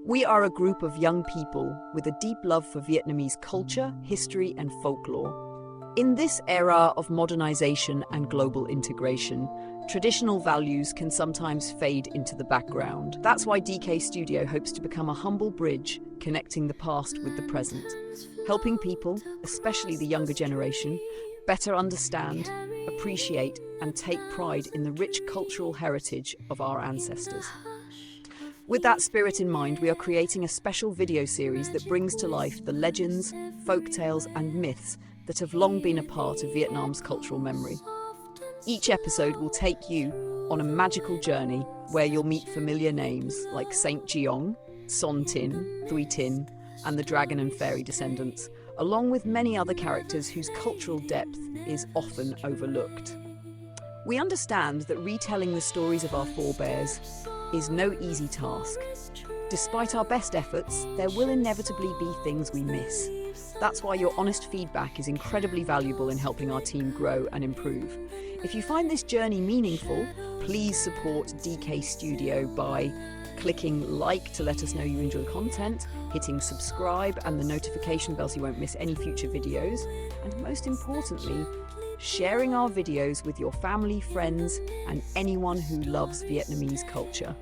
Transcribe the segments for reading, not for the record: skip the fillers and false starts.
We are a group of young people with a deep love for Vietnamese culture, history, and folklore. In this era of modernization and global integration, traditional values can sometimes fade into the background. That's why DeKei Studio hopes to become a humble bridge connecting the past with the present, helping people, especially the younger generation, better understand, appreciate, and take pride in the rich cultural heritage of our ancestors. With that spirit in mind, we are creating a special video series that brings to life the legends, folktales, and myths that have long been a part of Vietnam's cultural memory. Each episode will take you on a magical journey where you'll meet familiar names like Saint Giong, Son Tin, Thuy Tin, and the dragon and fairy descendants, along with many other characters whose cultural depth is often overlooked. We understand that retelling the stories of our forebears is no easy task. Despite our best efforts, there will inevitably be things we miss. That's why your honest feedback is incredibly valuable in helping our team grow and improve. If you find this journey meaningful, please support DeKei Studio by clicking like to let us know you enjoy content, hitting subscribe and the notification bell so you won't miss any future videos, and most importantly, sharing our videos with your family, friends, and anyone who loves Vietnamese culture.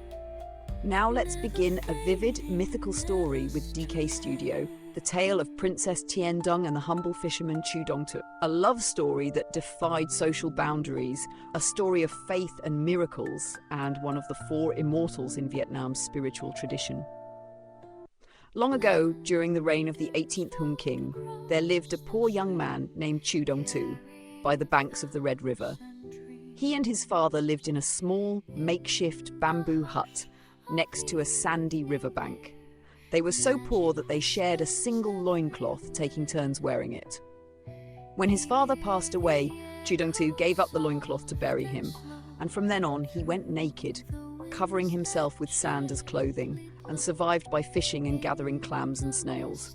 Now let's begin a vivid, mythical story with DeKei Studio, the tale of Princess Tien Dung and the humble fisherman Chu Dong Tu. A love story that defied social boundaries, a story of faith and miracles, and one of the 4 immortals in Vietnam's spiritual tradition. Long ago, during the reign of the 18th Hung King, there lived a poor young man named Chu Dong Tu by the banks of the Red River. He and his father lived in a small, makeshift bamboo hut next to a sandy riverbank. They were so poor that they shared a single loincloth, taking turns wearing it. When his father passed away, Chu Dong Tu gave up the loincloth to bury him, and from then on he went naked, covering himself with sand as clothing, and survived by fishing and gathering clams and snails.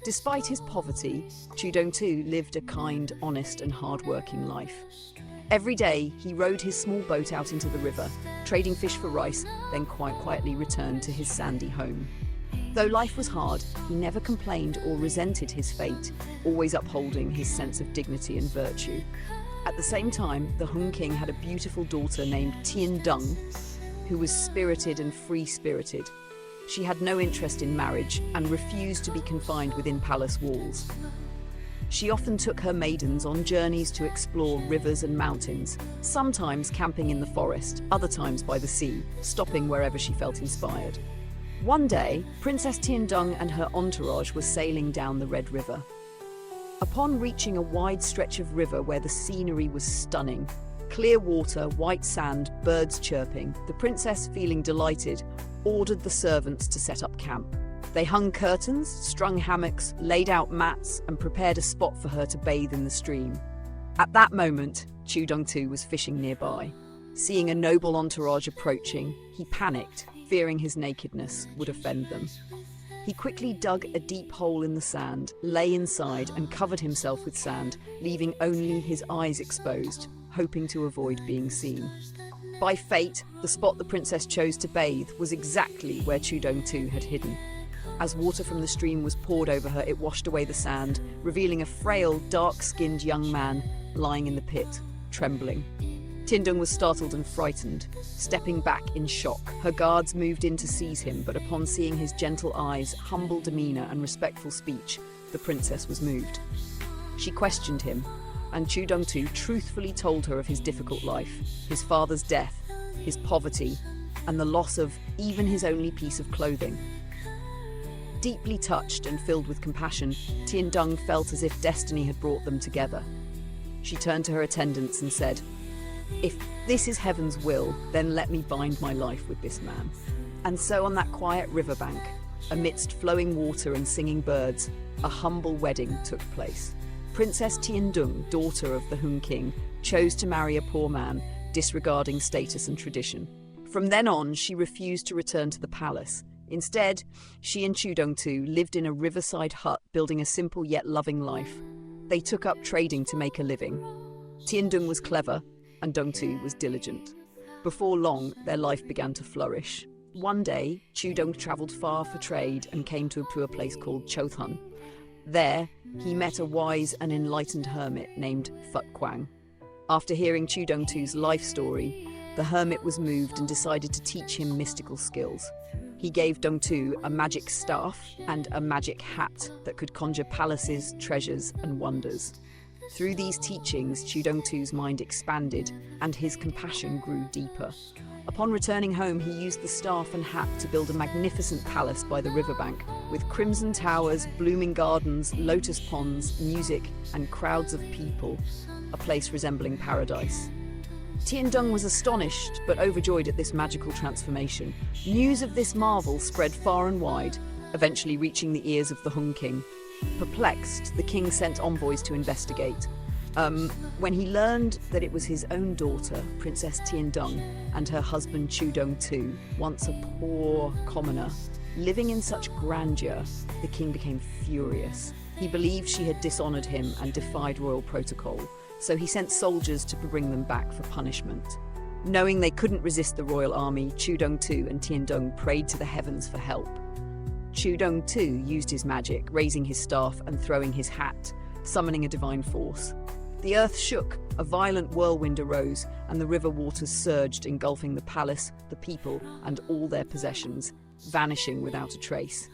Despite his poverty, Chu Dong Tu lived a kind, honest, and hard-working life. Every day, he rowed his small boat out into the river, trading fish for rice, then quite quietly returned to his sandy home. Though life was hard, he never complained or resented his fate, always upholding his sense of dignity and virtue. At the same time, the Hung King had a beautiful daughter named Tien Dung, who was spirited and free-spirited. She had no interest in marriage and refused to be confined within palace walls. She often took her maidens on journeys to explore rivers and mountains, sometimes camping in the forest, other times by the sea, stopping wherever she felt inspired. One day, Princess Tien Dung and her entourage were sailing down the Red River. Upon reaching a wide stretch of river where the scenery was stunning, clear water, white sand, birds chirping, the princess, feeling delighted, ordered the servants to set up camp. They hung curtains, strung hammocks, laid out mats, and prepared a spot for her to bathe in the stream. At that moment, Chu Dong Tu was fishing nearby. Seeing a noble entourage approaching, he panicked, fearing his nakedness would offend them. He quickly dug a deep hole in the sand, lay inside, and covered himself with sand, leaving only his eyes exposed, hoping to avoid being seen. By fate, the spot the princess chose to bathe was exactly where Chu Dong Tu had hidden. As water from the stream was poured over her, it washed away the sand, revealing a frail, dark-skinned young man lying in the pit, trembling. Tien Dung was startled and frightened, stepping back in shock. Her guards moved in to seize him, but upon seeing his gentle eyes, humble demeanor, and respectful speech, the princess was moved. She questioned him, and Chu Dong Tu truthfully told her of his difficult life, his father's death, his poverty, and the loss of even his only piece of clothing. Deeply touched and filled with compassion, Tien Dung felt as if destiny had brought them together. She turned to her attendants and said, "If this is heaven's will, then let me bind my life with this man." And so on that quiet riverbank, amidst flowing water and singing birds, a humble wedding took place. Princess Tien Dung, daughter of the Hung King, chose to marry a poor man, disregarding status and tradition. From then on, she refused to return to the palace. Instead, she and Chu Dong Tu lived in a riverside hut, building a simple yet loving life. They took up trading to make a living. Tien Dung was clever, and Dong Tu was diligent. Before long, their life began to flourish. One day, Chu Dong travelled far for trade and came to a place called Chothun. There, he met a wise and enlightened hermit named Phut Quang. After hearing Chu Dong Tu's life story, the hermit was moved and decided to teach him mystical skills. He gave Dong Tu a magic staff and a magic hat that could conjure palaces, treasures, and wonders. Through these teachings, Chu Dong Tu's mind expanded and his compassion grew deeper. Upon returning home, he used the staff and hat to build a magnificent palace by the riverbank, with crimson towers, blooming gardens, lotus ponds, music, and crowds of people, a place resembling paradise. Tien Dung was astonished but overjoyed at this magical transformation. News of this marvel spread far and wide, eventually reaching the ears of the Hung King. Perplexed, the king sent envoys to investigate. When he learned that it was his own daughter, Princess Tien Dung, and her husband Chu Dong Tu, once a poor commoner, living in such grandeur, the king became furious. He believed she had dishonored him and defied royal protocol, so he sent soldiers to bring them back for punishment. Knowing they couldn't resist the royal army, Chu Dong Tu and Tien Dung prayed to the heavens for help. Chu Dong Tu used his magic, raising his staff and throwing his hat, summoning a divine force. The earth shook, a violent whirlwind arose, and the river waters surged, engulfing the palace, the people, and all their possessions, vanishing without a trace.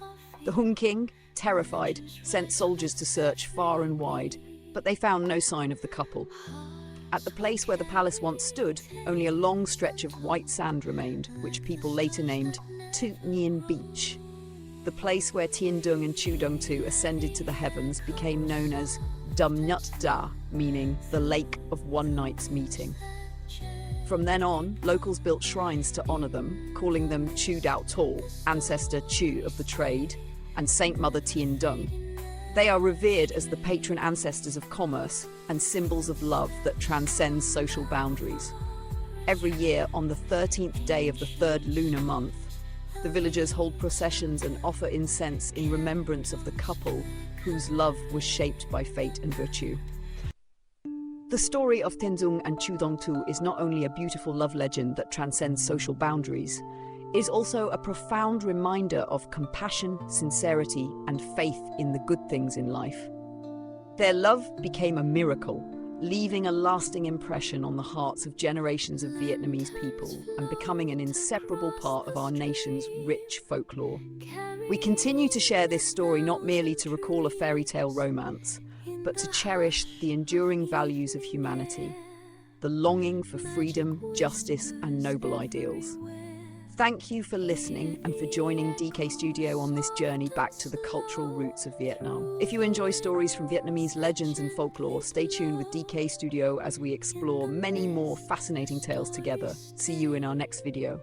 The Hung King, terrified, sent soldiers to search far and wide, but they found no sign of the couple. At the place where the palace once stood, only a long stretch of white sand remained, which people later named Tu Nguyen Beach. The place where Tien Dung and Chu Dong Tu ascended to the heavens became known as Dum Nyut Da, meaning the Lake of One Night's Meeting. From then on, locals built shrines to honour them, calling them Chu Dao Tu, ancestor Chu of the trade, and Saint Mother Tien Dung. They are revered as the patron ancestors of commerce and symbols of love that transcends social boundaries. Every year, on the 13th day of the third lunar month, the villagers hold processions and offer incense in remembrance of the couple whose love was shaped by fate and virtue. The story of Tien Dung and Chu Dong Tu is not only a beautiful love legend that transcends social boundaries, it is also a profound reminder of compassion, sincerity, and faith in the good things in life. Their love became a miracle, leaving a lasting impression on the hearts of generations of Vietnamese people and becoming an inseparable part of our nation's rich folklore. We continue to share this story not merely to recall a fairy tale romance, but to cherish the enduring values of humanity, the longing for freedom, justice, and noble ideals. Thank you for listening and for joining DeKei Studio on this journey back to the cultural roots of Vietnam. If you enjoy stories from Vietnamese legends and folklore, stay tuned with DeKei Studio as we explore many more fascinating tales together. See you in our next video.